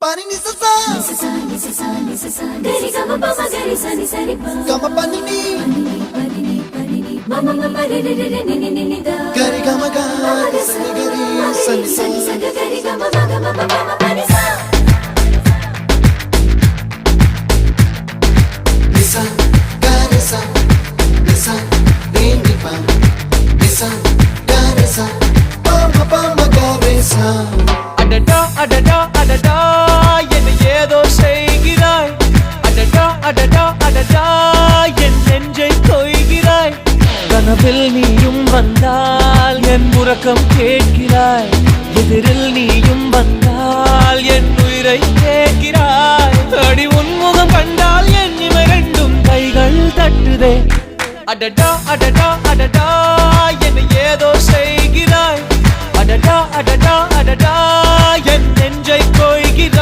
Pani ni sa sa gari ga ma pa ma gari sa ni sa ri pa ga ma pa ni ma ma ma ma re re re ni ni ni da gari ga ma ga sa ni gari sa ni sa gari ga ma ga ma pa ma pa ni sa ni sa gari sa re ni pa ni sa gari sa pa ma gari sa adada adada adada என்ன ஏதோ செய்கிறாய் adada adada adada என் நெஞ்சை கொய்கிறாய் கனவில் நீயும் வந்தால் என் உறக்கம் கேட்கிறாய் எதிரில் நீயும் வந்தால் என் உயிரை கேட்கிறாய் அடி உன்முகம் கண்டால் என் இமை ரெண்டும் கைகள் தட்டுதே adada adada adada என்ன ஏதோ செய்கிறாய் adada adada adada என் நெஞ்சை கொய்கிறாய்